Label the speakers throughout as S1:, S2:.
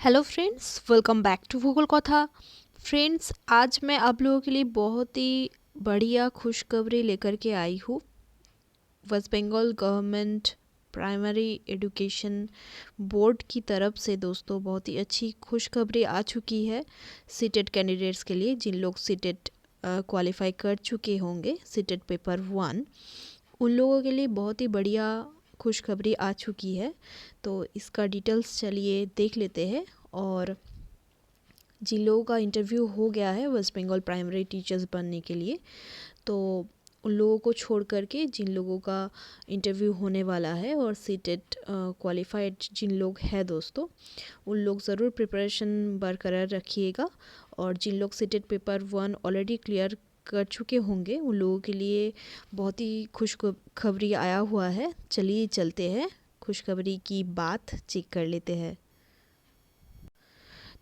S1: Hello friends, welcome back to Bhugol Katha. Friends, आज मैं आप लोगों के लिए बहुत ही बढ़िया खुशखबरी लेकर के आई हूँ। West Bengal government primary education board की तरफ से दोस्तों बहुत ही अच्छी खुशखबरी आ चुकी है सीटेट कैंडिडेट्स के लिए। जिन लोग सीटेट क्वालिफाई कर चुके होंगे सीटेट पेपर 1, उन लोगों के लिए बहुत ही बढ़िया खुशखबरी आ चुकी है। तो इसका डिटेल्स चलिए देख लेते हैं। और जिन लोगों का इंटरव्यू हो गया है वेस्ट बंगाल प्राइमरी टीचर्स बनने के लिए, तो उन लोगों को छोड़ करके जिन लोगों का इंटरव्यू होने वाला है और सीटेट क्वालिफाइड जिन लोग हैं दोस्तों, उन लोग ज़रूर प्रिपरेशन बरकरार रखिएगा। और जिन लोग सीटेट पेपर 1 ऑलरेडी क्लियर कर चुके होंगे, उन लोगों के लिए बहुत ही खुशखबरी आया हुआ है। चलिए चलते हैं, खुशखबरी की बात चेक कर लेते हैं।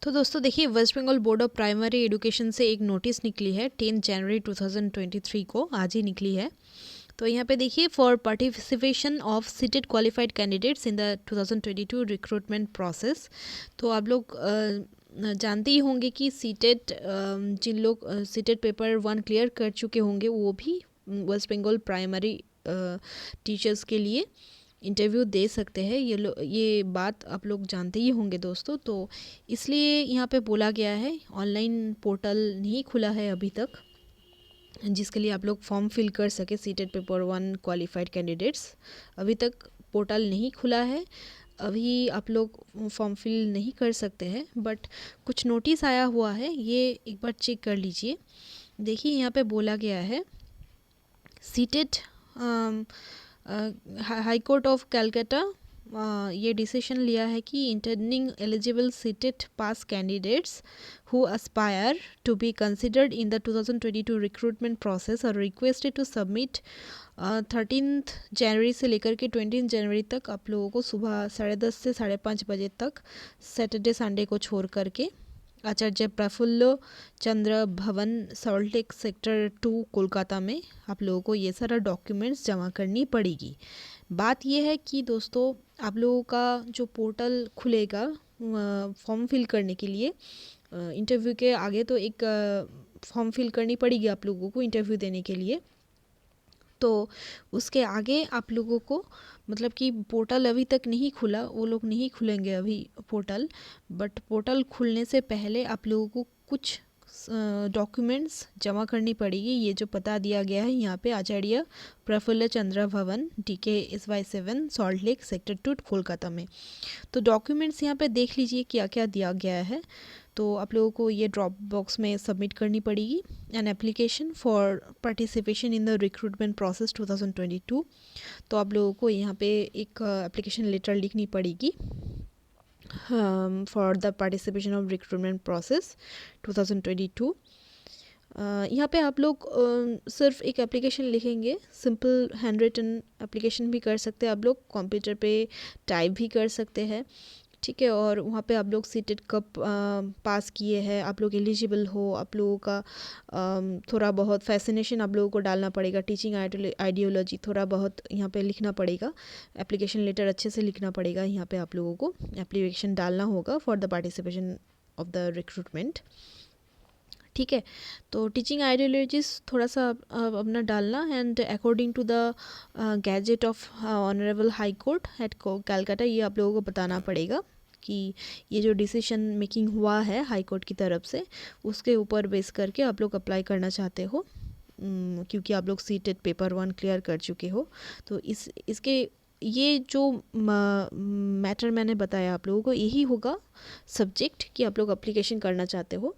S1: तो दोस्तों देखिए, West Bengal board of primary education से एक नोटिस निकली है 10 जनवरी 2023 को, आज ही निकली है। तो यहाँ पे देखिए, for participation of CTET qualified candidates in the 2022 recruitment process. तो आप लोग जानते ही होंगे कि सीटेट जिन लोग सीटेट पेपर 1 क्लियर कर चुके होंगे, वो भी वेस्ट बंगाल प्राइमरी टीचर्स के लिए इंटरव्यू दे सकते हैं। ये बात आप लोग जानते ही होंगे दोस्तों। तो इसलिए यहाँ पे बोला गया है, ऑनलाइन पोर्टल नहीं खुला है अभी तक जिसके लिए आप लोग फॉर्म फिल कर सके सीटेट पेपर 1 क्वालिफाइड कैंडिडेट्स। अभी तक पोर्टल नहीं खुला है, अभी आप लोग फॉर्म फिल नहीं कर सकते हैं। बट कुछ नोटिस आया हुआ है, ये एक बार चेक कर लीजिए। देखिए यहाँ पे बोला गया है, CTET high court of Calcutta ये डिसीजन लिया है कि interning eligible CTET pass candidates who aspire to be considered in the 2022 recruitment process are requested to submit 13 जनवरी से लेकर के 20 जनवरी तक आप लोगों को सुबह 10:30 से 5:30 बजे तक सैटरडे संडे को छोड़ करके आचार्य प्रफुल्ल चंद्र भवन सॉल्ट लेक सेक्टर 2 कोलकाता में आप लोगों को ये सारा डॉक्यूमेंट्स जमा करनी पड़ेगी। बात ये है कि दोस्तों, आप लोगों का जो पोर्टल खुलेगा फॉर्म फिल करने के लिए, इंटरव्यू के आगे तो एक फॉर्म फिल करनी पड़ेगी आप लोगों को इंटरव्यू देने के लिए। तो उसके आगे आप लोगों को, मतलब कि पोर्टल अभी तक नहीं खुला, वो लोग नहीं खुलेंगे अभी पोर्टल, बट पोर्टल खुलने से पहले आप लोगों को कुछ डॉक्यूमेंट्स जमा करनी पड़ेगी। ये जो पता दिया गया है यहाँ पे, आचार्य प्रफुल्ल चंद्र भवन DK/7 salt lake sector 2 Kolkata में। तो डॉक्यूमेंट्स यहाँ पे देख लीजिए क्या क्या दिया गया है। तो आप लोगों को ये ड्रॉप बॉक्स में सबमिट करनी पड़ेगी an application for participation in the recruitment process 2022। तो आप लोगों को यहाँ पे एक एप्लीकेशन लेटर लिखनी पड़ेगी for the participation of recruitment process 2022। यहाँ पे आप लोग सिर्फ एक एप्लीकेशन लिखेंगे, सिंपल हैंड रिटन एप्लीकेशन भी कर सकते हैं आप लोग, कंप्यूटर पे टाइप भी कर सकते हैं, ठीक है। और वहाँ पे आप लोग सीटेट कब पास किए हैं, आप लोग एलिजिबल हो, आप लोगों का थोड़ा बहुत फैसिनेशन आप लोगों को डालना पड़ेगा, टीचिंग आइडियोलॉजी थोड़ा बहुत यहाँ पे लिखना पड़ेगा, एप्लीकेशन लेटर अच्छे से लिखना पड़ेगा। यहाँ पे आप लोगों को एप्लीकेशन डालना होगा for the participation of the recruitment, ठीक है। तो टीचिंग आइडियोलॉजीज थोड़ा सा अपना डालना, and according to the gazette of honourable high court at Calcutta, ये आप लोगों को बताना पड़ेगा कि ये जो डिसीजन मेकिंग हुआ है हाई कोर्ट की तरफ से, उसके ऊपर बेस करके आप लोग अप्लाई करना चाहते हो, क्योंकि आप लोग सीटेट पेपर 1 क्लियर कर चुके हो। तो इसके ये जो मैटर मैंने बताया आप लोगों को, यही होगा सब्जेक्ट कि आप लोग अप्लीकेशन करना चाहते हो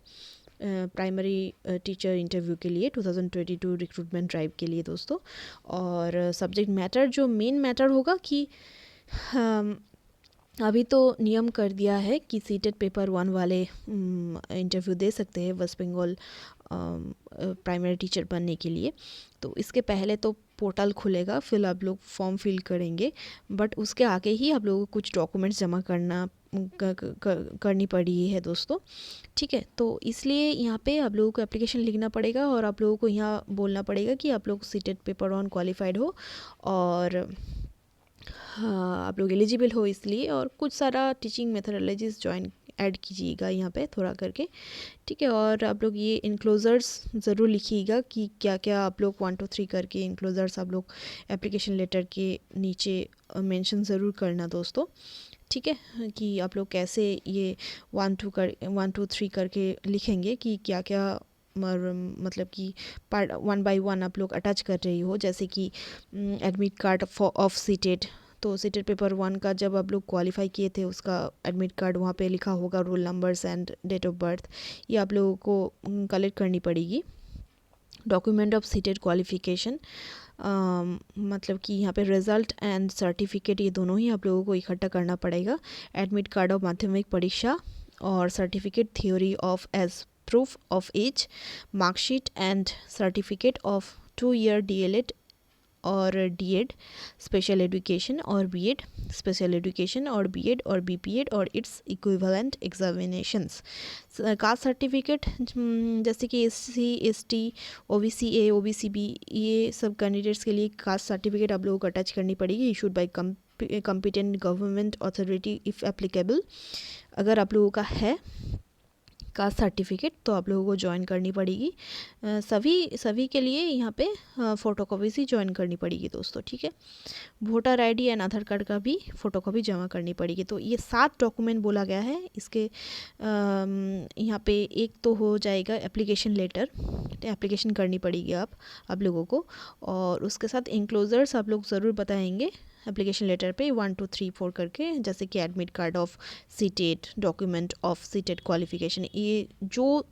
S1: प्राइमरी टीचर इंटरव्यू के लिए 2022 रिक्रूटमेंट ड्राइव के लिए दोस्तों। और सब्जेक्ट मैटर, जो मेन मैटर होगा कि अभी तो नियम कर दिया है कि सीटेट पेपर 1 वाले इंटरव्यू दे सकते हैं वेस्ट बंगाल प्राइमरी टीचर बनने के लिए। तो इसके पहले तो पोर्टल खुलेगा, फिर आप लोग फॉर्म फिल करेंगे, बट उसके आगे ही आप लोगों को कुछ डॉक्यूमेंट्स जमा करनी पड़ी है दोस्तों, ठीक है। तो इसलिए यहाँ पे आप लोगों को एप्लीकेशन लिखना पड़ेगा और आप लोगों को यहाँ बोलना पड़ेगा कि आप लोग सीटेट पेपर 1 क्वालिफाइड हो और हाँ आप लोग एलिजिबल हो इसलिए, और कुछ सारा टीचिंग मेथोडोलॉजीज ज्वाइन ऐड कीजिएगा यहाँ पे थोड़ा करके, ठीक है। और आप लोग ये इनक्लोजर्स ज़रूर लिखिएगा कि क्या क्या आप लोग 1 2 3 करके इनक्लोजर्स आप लोग एप्लीकेशन लेटर के नीचे मेंशन ज़रूर करना दोस्तों, ठीक है, कि आप लोग कैसे ये 1 2 3 करके लिखेंगे कि क्या क्या मतलब कि पार्ट 1 बाय 1 आप लोग अटैच कर रही हो, जैसे कि एडमिट कार्ड ऑफ सीटेड। तो सीटेड पेपर 1 का जब आप लोग क्वालिफाई किए थे उसका एडमिट कार्ड वहाँ पे लिखा होगा, roll numbers and date of birth, ये आप लोगों को कलेक्ट करनी पड़ेगी। डॉक्यूमेंट ऑफ सीटेड क्वालिफिकेशन, मतलब कि यहाँ पे रिज़ल्ट एंड सर्टिफिकेट ये दोनों ही आप लोगों को इकट्ठा करना पड़ेगा। एडमिट कार्ड ऑफ माध्यमिक परीक्षा और certificate theory of age proof of age, marksheet and certificate of 2 year DLED और DED स्पेशल एजुकेशन और BEd स्पेशल एजुकेशन और BEd और BPEd और its equivalent examinations. Caste certificate जैसे कि SC ST OBC A OBC B ये सब candidates के लिए कास्ट सर्टिफिकेट आप लोगों को अटैच करनी पड़ेगी, issued by competent government authority if applicable. अगर आप लोगों का है कास्ट सर्टिफिकेट तो आप लोगों को ज्वाइन करनी पड़ेगी। सभी के लिए यहाँ पे फ़ोटोकॉपीज ही ज्वाइन करनी पड़ेगी दोस्तों, ठीक है। Voter ID and Aadhaar card का भी फ़ोटोकॉपी जमा करनी पड़ेगी। तो ये 7 डॉक्यूमेंट बोला गया है। इसके यहाँ पे एक तो हो जाएगा एप्लीकेशन लेटर, एप्लीकेशन करनी पड़ेगी आप लोगों को, और उसके साथ इंक्लोजर्स आप लोग ज़रूर बताएंगे एप्लीकेशन लेटर पे 1 2 3 4 करके, जैसे कि admit card of seated, document of seated qualification, ये जो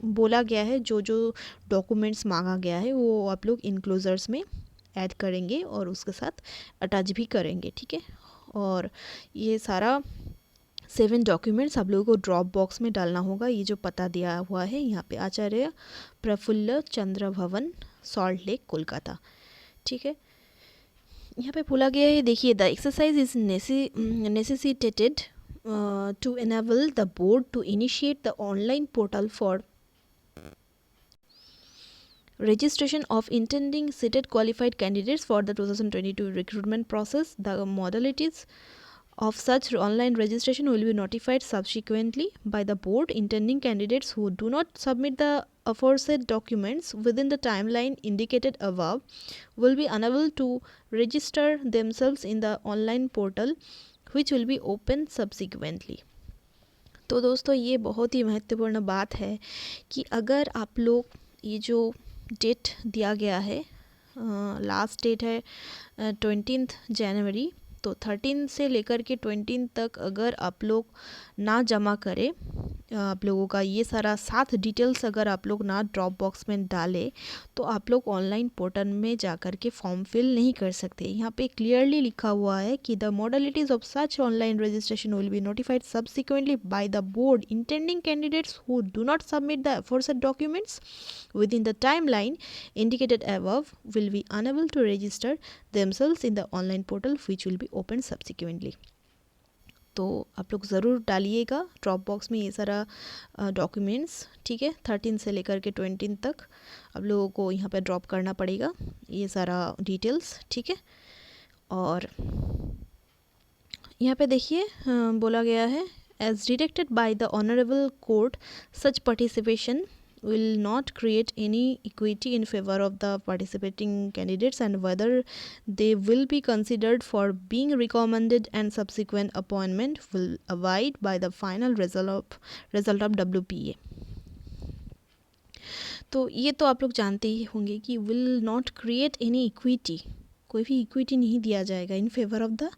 S1: बोला गया है, जो जो डॉक्यूमेंट्स मांगा गया है वो आप लोग इनक्लोजर्स में ऐड करेंगे और उसके साथ अटैच भी करेंगे, ठीक है। और ये सारा 7 डॉक्यूमेंट्स आप लोगों को ड्रॉप बॉक्स में डालना होगा। ये जो पता दिया हुआ है यहाँ पे, आचार्य प्रफुल्ल चंद्र भवन, सॉल्ट लेक, कोलकाता, ठीक है। यहाँ पे बोला गया है, देखिए, the exercise is necessitated to enable the board to initiate the online portal for registration of intending seated qualified candidates for the 2022 recruitment process. The modalities of such online registration will be notified subsequently by the board. Intending candidates who do not submit the aforesaid documents within the timeline indicated above will be unable to register themselves in the online portal, which will be open subsequently. तो दोस्तों ये बहुत ही महत्वपूर्ण बात है कि अगर आप लोग ये जो डेट दिया गया है, लास्ट डेट है 20 जनवरी, तो 13 से लेकर के 20 तक अगर आप लोग ना जमा करें, आप लोगों का ये सारा 7 डिटेल्स अगर आप लोग ना ड्रॉप बॉक्स में डालें, तो आप लोग ऑनलाइन पोर्टल में जा कर के फॉर्म फिल नहीं कर सकते। यहाँ पे क्लियरली लिखा हुआ है कि the modalities of such online registration will be notified subsequently by the board. Intending candidates who do not submit the aforesaid documents within the timeline indicated above will be unable to register themselves in the online portal, which will be opened subsequently. तो आप लोग ज़रूर डालिएगा drop box में ये सारा documents, ठीक है। 13 से लेकर के 20 तक आप लोगों को यहाँ पे ड्रॉप करना पड़ेगा ये सारा डिटेल्स, ठीक है। और यहाँ पे देखिए बोला गया है, as directed by the honourable court such participation will not create any equity in favor of the participating candidates, and whether they will be considered for being recommended and subsequent appointment will abide by the final result of WPA. तो ये तो आप लोग जानते ही होंगे कि will not create any equity, कोई भी इक्विटी नहीं दिया जाएगा in favor of the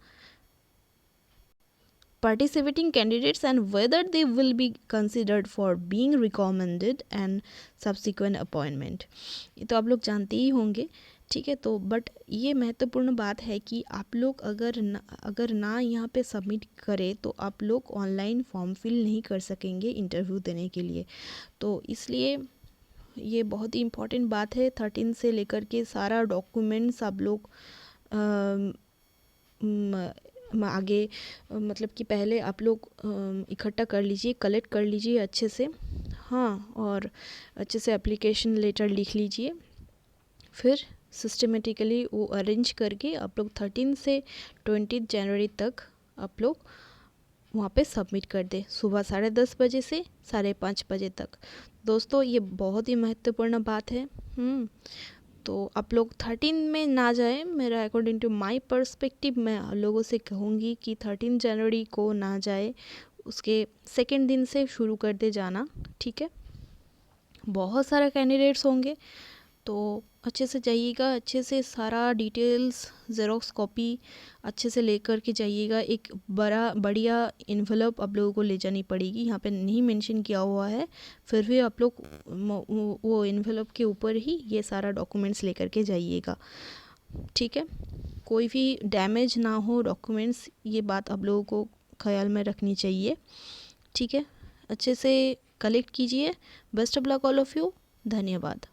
S1: participating candidates, and whether they will be considered for being recommended and subsequent appointment. ये तो आप लोग जानते ही होंगे, ठीक है। तो बट ये महत्वपूर्ण बात है कि आप लोग अगर ना यहाँ पे सबमिट करें तो आप लोग ऑनलाइन फॉर्म फिल नहीं कर सकेंगे इंटरव्यू देने के लिए। तो इसलिए ये बहुत ही इम्पॉर्टेंट बात है। 13 से लेकर के सारा डॉक्यूमेंट्स आप लोग आगे मतलब कि पहले आप लोग इकट्ठा कर लीजिए, कलेक्ट कर लीजिए अच्छे से, हाँ, और अच्छे से एप्लीकेशन लेटर लिख लीजिए। फिर सिस्टमेटिकली वो अरेंज करके आप लोग 13 से 20 जनवरी तक आप लोग वहाँ पे सबमिट कर दे, सुबह 10:30 बजे से 5:30 बजे तक। दोस्तों ये बहुत ही महत्वपूर्ण बात है। तो आप लोग 13 में ना जाए, मेरा अकॉर्डिंग टू माय पर्सपेक्टिव मैं लोगों से कहूँगी कि 13 जनवरी को ना जाए, उसके सेकेंड दिन से शुरू कर दे जाना, ठीक है। बहुत सारे कैंडिडेट्स होंगे तो अच्छे से जाइएगा, अच्छे से सारा डिटेल्स ज़ेरोक्स कॉपी अच्छे से लेकर के जाइएगा। एक बढ़िया इन्वेलप आप लोगों को ले जानी पड़ेगी, यहाँ पे नहीं मेंशन किया हुआ है, फिर भी आप लोग वो इन्वेलप के ऊपर ही ये सारा डॉक्यूमेंट्स लेकर के जाइएगा, ठीक है। कोई भी डैमेज ना हो डॉक्यूमेंट्स, ये बात आप लोगों को ख्याल में रखनी चाहिए, ठीक है। अच्छे से कलेक्ट कीजिए। Best of luck all of you. धन्यवाद।